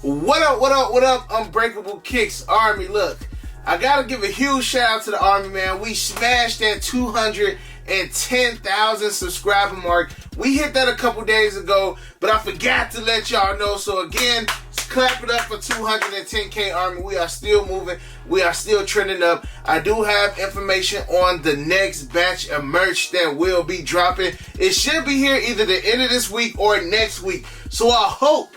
What up, what up, what up, Unbreakable Kicks Army? Look, I gotta give a huge shout out to the Army, man. We smashed that 210,000 subscriber mark. We hit that a couple days ago, but I forgot to let y'all know. So again, clap it up for 210K Army. We are still moving. We are still trending up. I do have information on the next batch of merch that will be dropping. It should be here either the end of this week or next week. So I hope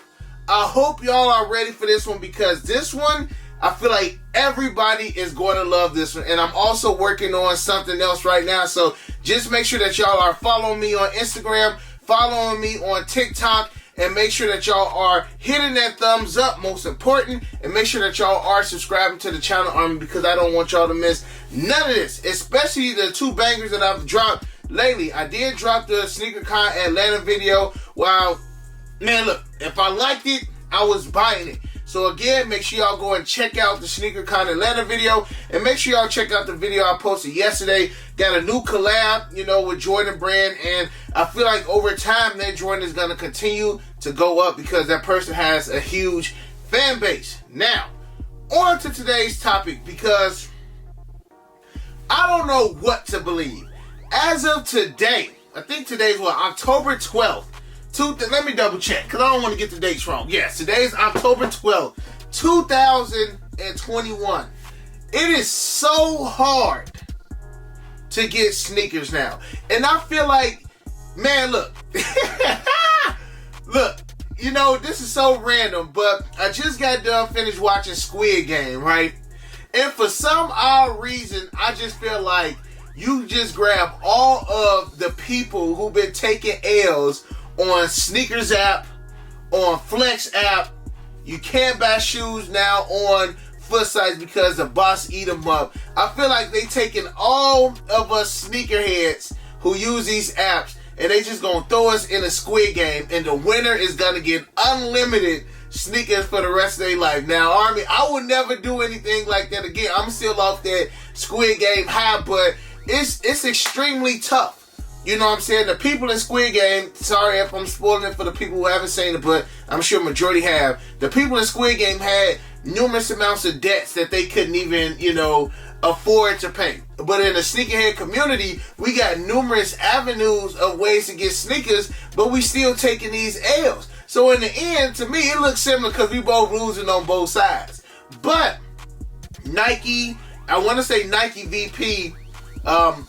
y'all are ready for this one, because this one, I feel like everybody is going to love this one. And I'm also working on something else right now. So just make sure that y'all are following me on Instagram, following me on TikTok, and make sure that y'all are hitting that thumbs up, most important, and make sure that y'all are subscribing to the channel, Army, because I don't want y'all to miss none of this, especially the two bangers that I've dropped lately. I did drop the SNKRS Atlanta video. Wow, man, look, if I liked it, I was buying it. So again, make sure y'all go and check out the SNKRS Atlanta video, and make sure y'all check out the video I posted yesterday. Got a new collab, with Jordan Brand, and I feel like over time that Jordan is going to continue to go up because that person has a huge fan base. Now, on to today's topic, because I don't know what to believe. As of today, I think today's October 12th. Let me double check, because I don't want to get the dates wrong. Yes, today's October 12th, 2021. It is so hard to get sneakers now. And I feel like, man, look. Look, this is so random, but I just got done finished watching Squid Game, right? And for some odd reason, I just feel like you just grab all of the people who've been taking L's on Snkrs app, on Flex app. You can't buy shoes now on foot sites because the boss eat them up. I feel like they taking all of us sneakerheads who use these apps, and they just gonna throw us in a Squid Game, and the winner is gonna get unlimited sneakers for the rest of their life. Now, Army, I would never do anything like that again. I'm still off that Squid Game high, but it's extremely tough. You know what I'm saying? The people in Squid Game, sorry if I'm spoiling it for the people who haven't seen it, but I'm sure majority have. The people in Squid Game had numerous amounts of debts that they couldn't even, afford to pay. But in the sneakerhead community, we got numerous avenues of ways to get sneakers, but we still taking these L's. So in the end, to me, it looks similar because we both losing on both sides. But Nike, I want to say Nike VP,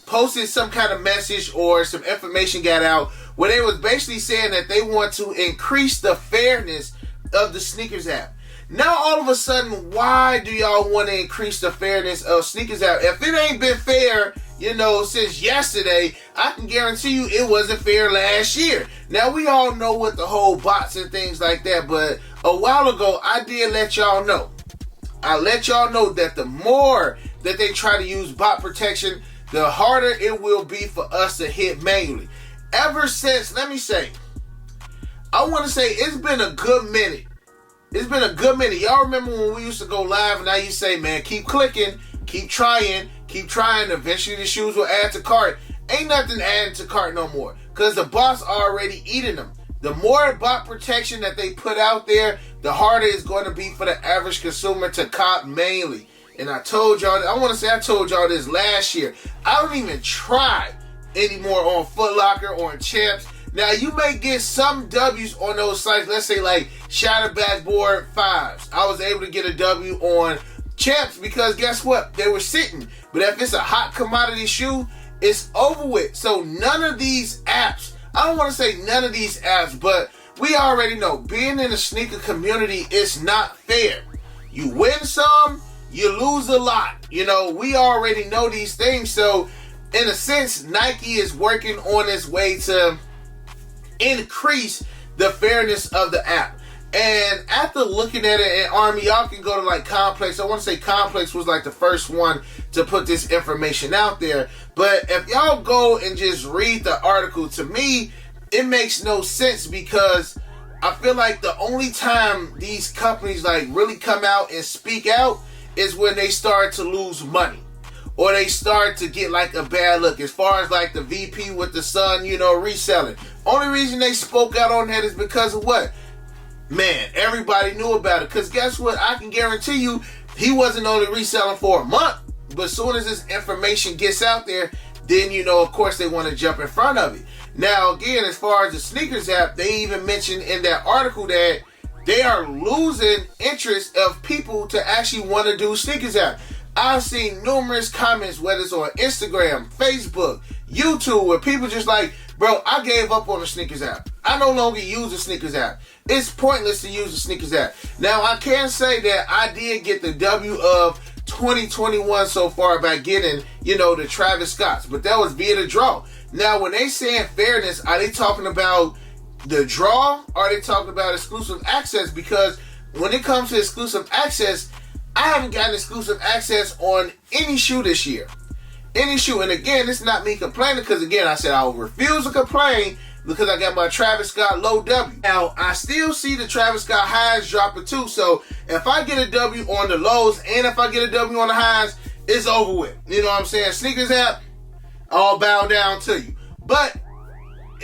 posted some kind of message or some information got out where they was basically saying that they want to increase the fairness of the Snkrs app. Now all of a sudden, why do y'all want to increase the fairness of Snkrs app? If it ain't been fair, since yesterday, I can guarantee you it wasn't fair last year. Now we all know what the whole bots and things like that, but a while ago I did let y'all know. I let y'all know that the more that they try to use bot protection, the harder it will be for us to hit manually. Ever since, I want to say it's been a good minute. It's been a good minute. Y'all remember when we used to go live and I used to say, man, keep clicking, keep trying. Eventually the shoes will add to cart. Ain't nothing adding to cart no more, because the bots are already eating them. The more bot protection that they put out there, the harder it's going to be for the average consumer to cop manually. And I told y'all this last year. I don't even try anymore on Foot Locker or on Champs. Now, you may get some W's on those sites. Let's say like Shatter Backboard 5s. I was able to get a W on Champs because guess what? They were sitting. But if it's a hot commodity shoe, it's over with. So none of these apps, I don't want to say none of these apps, but we already know being in the sneaker community is not fair. You win some, you lose a lot. We already know these things. So in a sense, Nike is working on its way to increase the fairness of the app. And after looking at it, and Army, y'all can go to like Complex. I want to say Complex was like the first one to put this information out there. But if y'all go and just read the article, to me, it makes no sense, because I feel like the only time these companies like really come out and speak out is when they start to lose money, or they start to get like a bad look, as far as like the VP with the Sun, reselling. Only reason they spoke out on that is because of what? man, everybody knew about it. Because guess what? I can guarantee you he wasn't only reselling for a month. But as soon as this information gets out there, then, you know, of course, they want to jump in front of it. Now, again, as far as the Snkrs app, they even mentioned in that article that they are losing interest of people to actually want to do Snkrs app. I've seen numerous comments, whether it's on Instagram, Facebook, YouTube, where people just like, bro, I gave up on the Snkrs app. I no longer use the Snkrs app. It's pointless to use the Snkrs app. Now, I can say that I did get the W of 2021 so far by getting, you know, the Travis Scotts, but that was via the draw. Now, when they saying fairness, are they talking about the draw, or are they talking about exclusive access? Because when it comes to exclusive access, I haven't gotten exclusive access on any shoe this year. Any shoe. And again, it's not me complaining, because again, I said I will refuse to complain because I got my Travis Scott low W. Now, I still see the Travis Scott highs dropping too. So if I get a W on the lows and if I get a W on the highs, it's over with. You know what I'm saying? Snkrs app, I'll bow down to you. But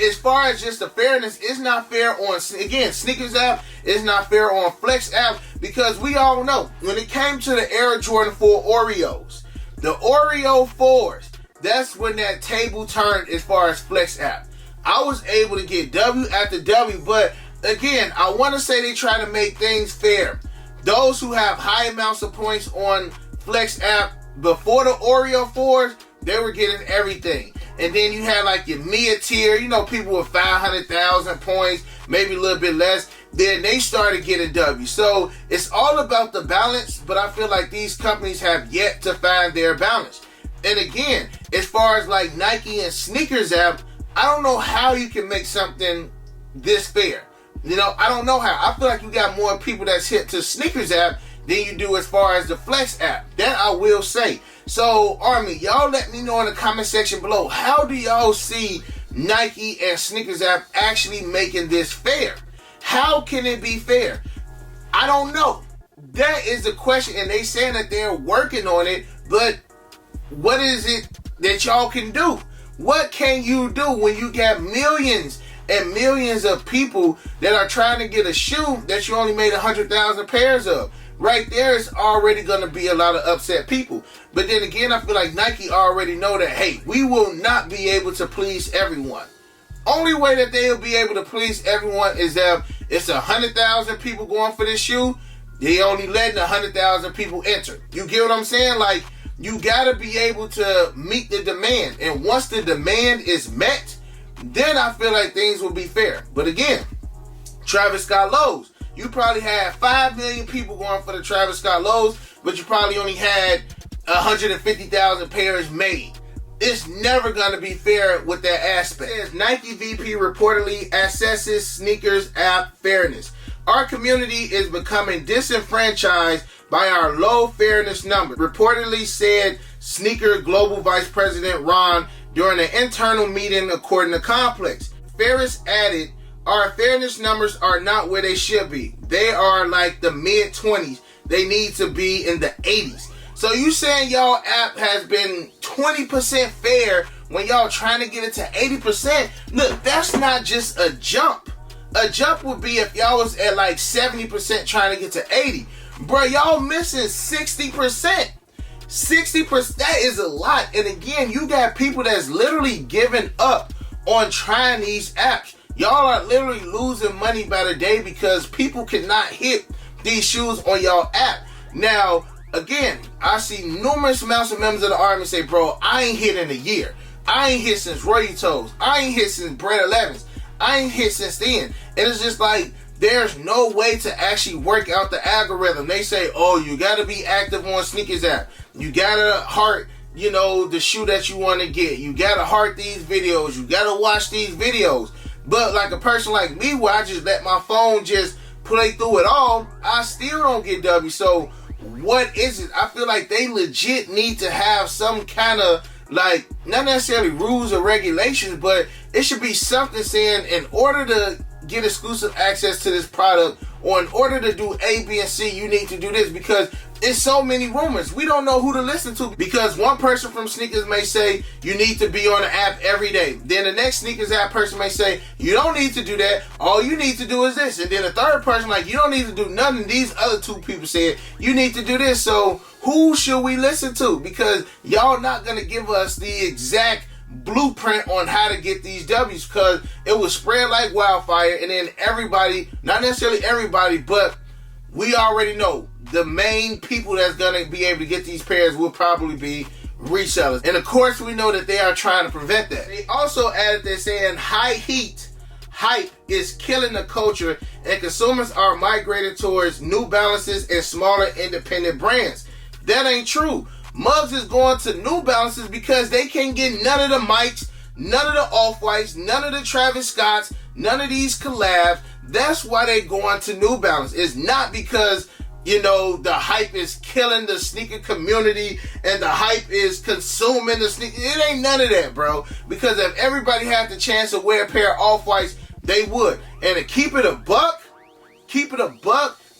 as far as just the fairness, it's not fair on, again, Snkrs app is not fair on Flex app, because we all know when it came to the Air Jordan 4 Oreos, the Oreo 4s, that's when that table turned as far as Flex app. I was able to get W after W, but again, I want to say they try to make things fair. Those who have high amounts of points on Flex app before the Oreo 4s, they were getting everything. And then you had like your mid tier, you know, people with 500,000 points, maybe a little bit less. Then they started getting W. So it's all about the balance, but I feel like these companies have yet to find their balance. And again, as far as like Nike and Snkrs app, I don't know how you can make something this fair. You know, I don't know how. I feel like you got more people that's hit to Snkrs app than you do as far as the Flex app. That I will say. So, Army, y'all let me know in the comment section below, how do y'all see Nike and Snkrs app actually making this fair? How can it be fair? I don't know. That is the question, and they saying that they're working on it, but what is it that y'all can do? What can you do when you got millions and millions of people that are trying to get a shoe that you only made 100,000 pairs of? Right there is already going to be a lot of upset people. But then again, I feel like Nike already know that, hey, we will not be able to please everyone. Only way that they'll be able to please everyone is that it's 100,000 people going for this shoe. They only letting 100,000 people enter. You get what I'm saying? Like, you got to be able to meet the demand. And once the demand is met, then I feel like things will be fair. But again, Travis Scott lows. You probably had 5 million people going for the Travis Scott lows, but you probably only had 150,000 pairs made. It's never going to be fair with that aspect. Nike VP reportedly assesses Snkrs app fairness. Our community is becoming disenfranchised by our low fairness numbers, reportedly said Snkrs Global Vice President Ron during an internal meeting according to Complex. Ferris added, our fairness numbers are not where they should be. They are like the mid-20s. They need to be in the 80s. So you saying y'all app has been 20% fair when y'all trying to get it to 80%? Look, that's not just a jump. A jump would be if y'all was at like 70% trying to get to 80. Bro, y'all missing 60%. 60%, that is a lot. And again, you got people that's literally giving up on trying these apps. Y'all are literally losing money by the day because people cannot hit these shoes on y'all app. Now, again, I see numerous amounts of members of the Army say, bro, I ain't hit in a year. I ain't hit since Roy Toes. I ain't hit since Brett 11s. I ain't hit since then. And it's just like, there's no way to actually work out the algorithm. They say, oh, you got to be active on Snkrs app. You got to heart, you know, the shoe that you want to get. You got to heart these videos. You got to watch these videos. But like a person like me, where I just let my phone just play through it all, I still don't get W. So what is it? I feel like they legit need to have some kind of, like, not necessarily rules or regulations, but it should be something saying in order to get exclusive access to this product, or in order to do A, B, and C, you need to do this. Because it's so many rumors. We don't know who to listen to because one person from Snkrs may say you need to be on the app every day. Then the next Snkrs app person may say you don't need to do that. All you need to do is this. And then the third person like you don't need to do nothing. These other two people said you need to do this. So who should we listen to? Because y'all not going to give us the exact blueprint on how to get these W's because it was spread like wildfire. And then everybody, not necessarily everybody, but we already know the main people that's going to be able to get these pairs will probably be resellers. And of course, we know that they are trying to prevent that. They also added, they're saying hype is killing the culture and consumers are migrating towards New Balances and smaller independent brands. That ain't true. Muggs is going to New Balances because they can't get none of the Mikes, none of the Off-Whites, none of the Travis Scotts, none of these collabs. That's why they going to New Balance. It's not because, you know, the hype is killing the sneaker community and the hype is consuming the sneaker. It ain't none of that, bro. Because if everybody had the chance to wear a pair of Off-Whites, they would. And to keep it a buck,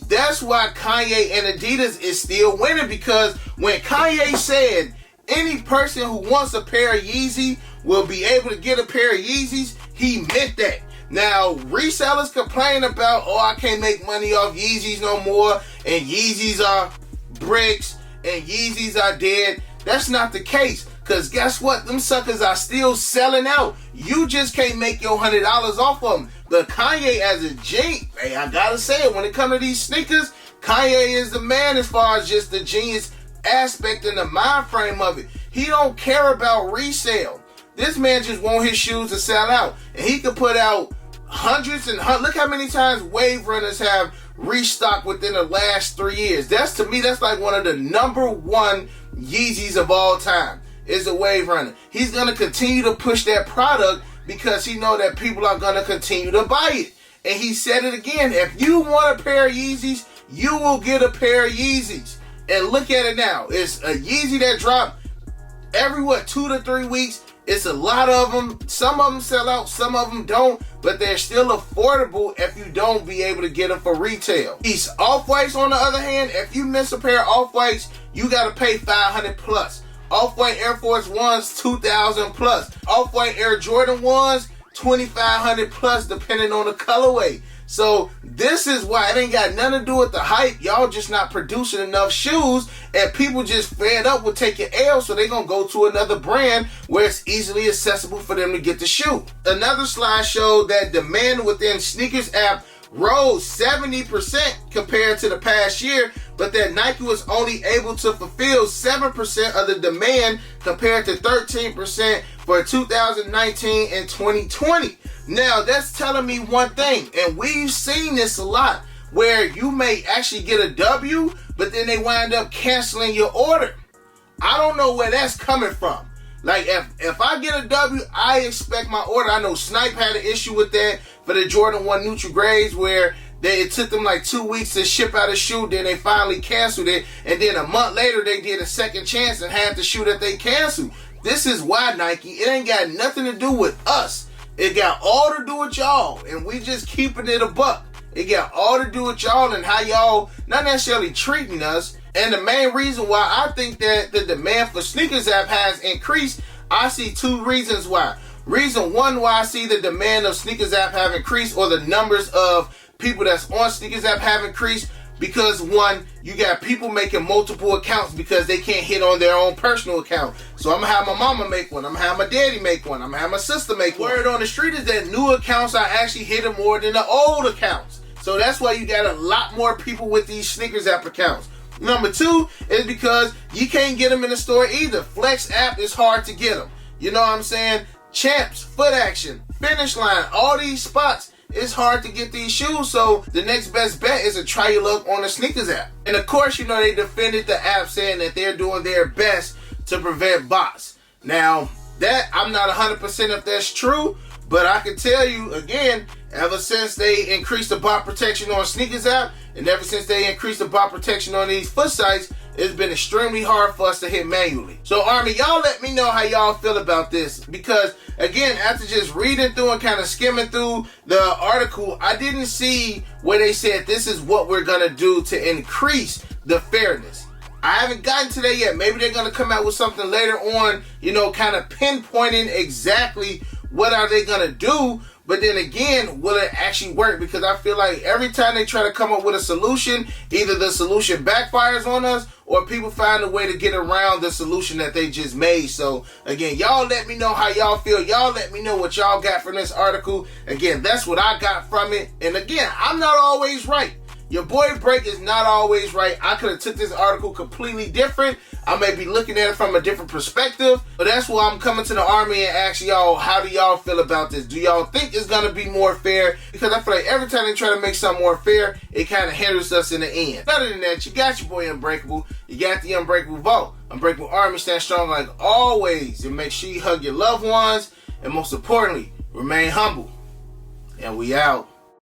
that's why Kanye and Adidas is still winning. Because when Kanye said any person who wants a pair of Yeezy will be able to get a pair of Yeezys, he meant that. Now, resellers complain about, oh, I can't make money off Yeezys no more, and Yeezys are bricks, and Yeezys are dead. That's not the case, because guess what? Them suckers are still selling out. You just can't make your $100 off of them. But Kanye as a genius, hey, I gotta say it, when it comes to these sneakers, Kanye is the man as far as just the genius aspect and the mind frame of it. He don't care about resale. This man just want his shoes to sell out. And he could put out hundreds and hundreds. Look how many times Wave Runners have restocked within the last 3 years. To me, that's like one of the #1 Yeezys of all time is a Wave Runner. He's going to continue to push that product because he know that people are going to continue to buy it. And he said it again. If you want a pair of Yeezys, you will get a pair of Yeezys. And look at it now. It's a Yeezy that dropped every, 2 to 3 weeks. It's a lot of them. Some of them sell out, some of them don't, but they're still affordable if you don't be able to get them for retail. These Off-Whites, on the other hand, if you miss a pair of Off-Whites, you got to pay $500 plus. Off-White Air Force Ones, $2,000 plus. Off-White Air Jordan Ones, $2,500 plus, depending on the colorway. So this is why it ain't got nothing to do with the hype. Y'all just not producing enough shoes, and people just fed up with taking L, so they gonna go to another brand where it's easily accessible for them to get the shoe. Another slide showed that demand within Snkrs app rose 70% compared to the past year, but that Nike was only able to fulfill 7% of the demand compared to 13% for 2019 and 2020. Now, that's telling me one thing, and we've seen this a lot, where you may actually get a W, but then they wind up canceling your order. I don't know where that's coming from. Like, if I get a W, I expect my order. I know Snipe had an issue with that for the Jordan 1 neutral grades, where it took them like 2 weeks to ship out a shoe, then they finally canceled it, and then a month later they did a second chance and had the shoe that they canceled. This is why, Nike, it ain't got nothing to do with us. It got all to do with y'all, and we just keeping it a buck. It got all to do with y'all and how y'all not necessarily treating us. And the main reason why I think that the demand for Snkrs app has increased, I see 2 reasons why. Reason 1 why I see the demand of Snkrs app have increased, or the numbers of people that's on Snkrs app have increased, because 1, you got people making multiple accounts because they can't hit on their own personal account. So I'm gonna have my mama make one, I'm gonna have my daddy make one, I'm gonna have my sister make one. Word on the street is that new accounts are actually hitting more than the old accounts. So that's why you got a lot more people with these Snkrs app accounts. Number 2 is because you can't get them in the store either. Flex app is hard to get them. You know what I'm saying? Champs, Foot Action, Finish Line, all these spots, it's hard to get these shoes, so the next best bet is to try your luck on the Snkrs app. And of course, you know, they defended the app saying that they're doing their best to prevent bots. Now, that I'm not 100% if that's true, but I can tell you, again, ever since they increased the bot protection on Snkrs app, and ever since they increased the bot protection on these foot sites, it's been extremely hard for us to hit manually. So Army, y'all let me know how y'all feel about this, because again, after just reading through and kind of skimming through the article, I didn't see where they said this is what we're gonna do to increase the fairness. I haven't gotten to that yet. Maybe they're going to come out with something later on, you know, kind of pinpointing exactly what are they going to do. But then again, will it actually work? Because I feel like every time they try to come up with a solution, either the solution backfires on us or people find a way to get around the solution that they just made. So again, y'all let me know how y'all feel. Y'all let me know what y'all got from this article. Again, that's what I got from it. And again, I'm not always right. Your boy Break is not always right. I could have took this article completely different. I may be looking at it from a different perspective. But that's why I'm coming to the army and ask y'all, how do y'all feel about this? Do y'all think it's going to be more fair? Because I feel like every time they try to make something more fair, it kind of hinders us in the end. Other than that, you got your boy Unbreakable. You got the Unbreakable Vote. Unbreakable Army, stand strong like always. And make sure you hug your loved ones. And most importantly, remain humble. And we out.